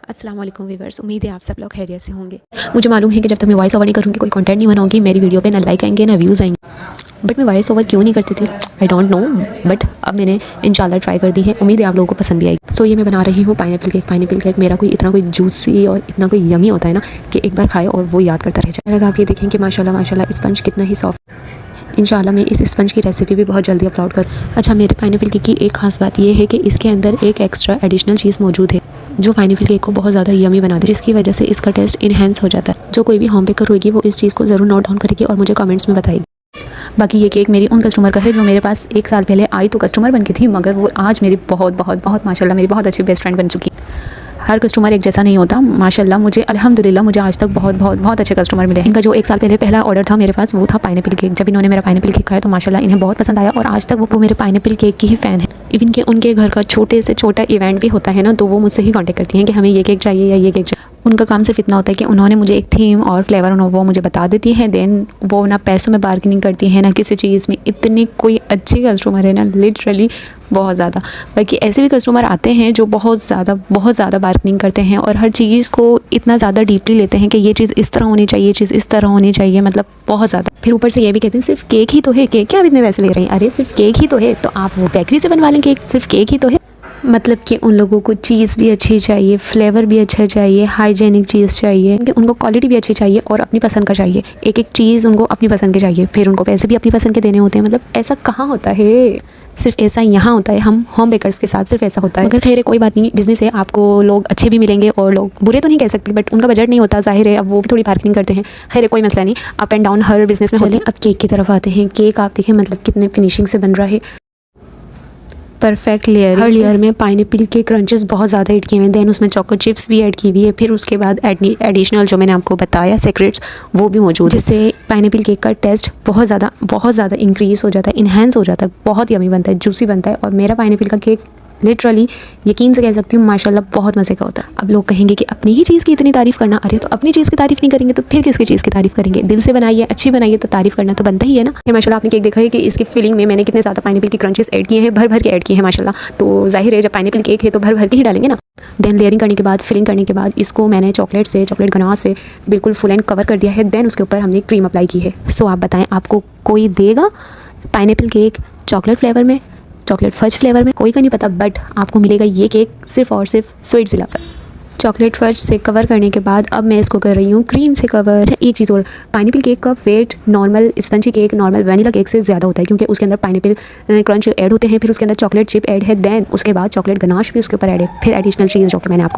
अस्सलाम वालेकुम व्यूअर्स, उम्मीद है आप सब लोग खैरियत से होंगे। मुझे मालूम है कि जब तक मैं वॉइस ओवर नहीं करूँगी कोई कंटेंट नहीं बनाऊंगी, मेरी वीडियो पे ना लाइक आएंगे ना व्यूज़ आएंगे। बट मैं वॉइस ओवर क्यों नहीं करती थी, आई डोंट नो, बट अब मैंने इंशाल्लाह ट्राई कर दी है। उम्मीद है आप लोगों को पसंद भी आएगी। सो ये मैं बना रही हूँ पाइनएप्पल केक। पाइनएप्पल केक मेरा कोई इतना कोई जूसी और इतना कोई यमी होता है ना कि एक बार खाए और वो याद करता रह जाए। अगर आप ये देखें कि माशाल्लाह माशाल्लाह स्पंज कितना ही सॉफ्ट। इंशाल्लाह मैं इस स्पंज की रेसिपी भी बहुत जल्दी अपलोड करूँ। अच्छा, मेरे पाइनएप्पल केक की एक खास बात यह है कि इसके अंदर एक एक्स्ट्रा एडिशनल चीज़ मौजूद है जो पाइनएप्पल केक को बहुत ज़्यादा यमी बना दे, जिसकी वजह से इसका टेस्ट इन्हेंस हो जाता है। जो कोई भी होम बेकर होगी वो इस चीज़ को ज़रूर नोट डाउन करेगी और मुझे कमेंट्स में बताएगी। बाकी ये केक मेरी उन कस्टमर का है जो मेरे पास 1 साल पहले आई तो कस्टमर बन की थी, मगर वो आज मेरी बहुत बहुत बहुत माशाल्लाह मेरी बहुत अच्छी बेस्ट फ्रेंड बन चुकी। हर कस्टमर एक जैसा नहीं होता। माशाल्लाह मुझे अल्हम्दुलिल्लाह मुझे आज तक बहुत बहुत बहुत अच्छे कस्टमर मिले हैं। इनका जो 1 साल पहले पहला ऑर्डर था मेरे पास वो था पाइनएप्पल केक। जब इन्होंने मेरा पाइनएप्पल केक खाया तो माशाल्लाह इन्हें बहुत पसंद आया और आज तक वो मेरे पाइनएप्पल केक की ही फ़ैन है। इवन कि उनके घर का छोटे से छोटा इवेंट भी होता है ना तो वो मुझसे ही कॉन्टेक्ट करती हैं कि हमें ये केक चाहिए या ये केक चाहिए। उनका काम सिर्फ इतना होता है कि उन्होंने मुझे एक थीम और फ्लेवर वो मुझे बता देती हैं। देन वो ना पैसों में बार्गेनिंग करती हैं ना किसी चीज़ में। इतनी कोई अच्छी कस्टमर है ना, लिटरली बहुत ज़्यादा। बाकी ऐसे भी कस्टमर आते हैं जो बहुत ज़्यादा बार्गेनिंग करते हैं और हर चीज़ को इतना ज़्यादा डीपली लेते हैं कि ये चीज़ इस तरह होनी चाहिए, ये चीज़ इस तरह होनी चाहिए, मतलब बहुत ज़्यादा। फिर ऊपर से ये भी कहते हैं सिर्फ केक ही तो है, केक क्या आप इतने पैसे ले रहे हैं? अरे सिर्फ केक ही तो है, तो आप वो बेकरी से बनवा लें केक, सिर्फ केक ही तो है। मतलब कि उन लोगों को चीज़ भी अच्छी चाहिए, फ्लेवर भी अच्छा चाहिए, हाइजेनिक चीज़ चाहिए, कि उनको क्वालिटी भी अच्छी चाहिए और अपनी पसंद का चाहिए। एक एक चीज़ उनको अपनी पसंद की चाहिए, फिर उनको पैसे भी अपनी पसंद के देने होते हैं। मतलब ऐसा कहाँ होता है? सिर्फ ऐसा यहाँ होता है, हम होम बेकर्स के साथ सिर्फ ऐसा होता है। मगर खैर कोई बात नहीं, बिजनेस है, आपको लोग अच्छे भी मिलेंगे और लोग बुरे तो नहीं कह सकती, बट उनका बजट नहीं होता, जाहिर है, अब वो भी थोड़ी बार्गेनिंग करते हैं। खैर कोई मसला नहीं, up and down her business में होते हैं। अब केक की तरफ आते हैं। केक आप देखें मतलब कितने फिनिशिंग से बन रहा है, परफेक्ट लेयर। हर लेयर में पाइनएप्पल के क्रंचेस बहुत ज़्यादा ऐड किए हुए हैं। देन उसमें चॉकलेट चिप्स भी ऐड की हुई है। फिर उसके बाद एडिशनल जो मैंने आपको बताया सीक्रेट्स वो भी मौजूद है, जिससे पाइनएप्पल केक का टेस्ट बहुत ज़्यादा इंक्रीज़ हो जाता है, इन्हेंस हो जाता है, बहुत यमी बनता है, जूसी बनता है। और मेरा पाइनएप्पल का केक लिटरली यकीन से कह सकती हूँ माशाल्लाह बहुत मज़े का होता है। अब लोग कहेंगे कि अपनी ही चीज़ की इतनी तारीफ़ करना, अरे तो अपनी चीज़ की तारीफ़ नहीं करेंगे तो फिर किसकी चीज़ की तारीफ़ करेंगे? दिल से बनाइए, अच्छी बनाइए तो तारीफ़ करना तो बनता ही है ना। माशाल्लाह आपने केक देखा है कि इसकी फिलिंग में मैंने कितने ज़्यादा पाइनएप्पल के क्रंचेस ऐड किए हैं, भर के ऐड किए हैं माशाल्लाह। तो जाहिर है जब पाइनएप्पल केक है तो भर के ही डालेंगे ना। देन लेयरिंग करने के बाद, फिलिंग करने के बाद इसको मैंने चॉकलेट गनाश से बिल्कुल फुल एंड कवर कर दिया है। देन उसके ऊपर हमने क्रीम अप्लाई की है। सो आप बताएं, आपको कोई देगा पाइनएप्पल केक चॉकलेट फ्लेवर में, चॉकलेट फज फ्लेवर में? कोई का नहीं पता, बट आपको मिलेगा ये केक सिर्फ और सिर्फ स्वीट्ज़िला पर। चॉकलेट फज से कवर करने के बाद अब मैं इसको कर रही हूँ क्रीम से कवर। अच्छा एक चीज़ और, पाइनएप्पल केक का weight normal spongy cake, normal vanilla cake से ज़्यादा होता है क्योंकि उसके अंदर पाइनएप्पल क्रंच ऐड होते हैं, फिर उसके अंदर चॉकलेट चिप ऐड है, देन उसके बाद चॉकलेट गनाश भी उसके ऊपर ऐड है, फिर एडिशनल चीज़ जो कि मैंने आपको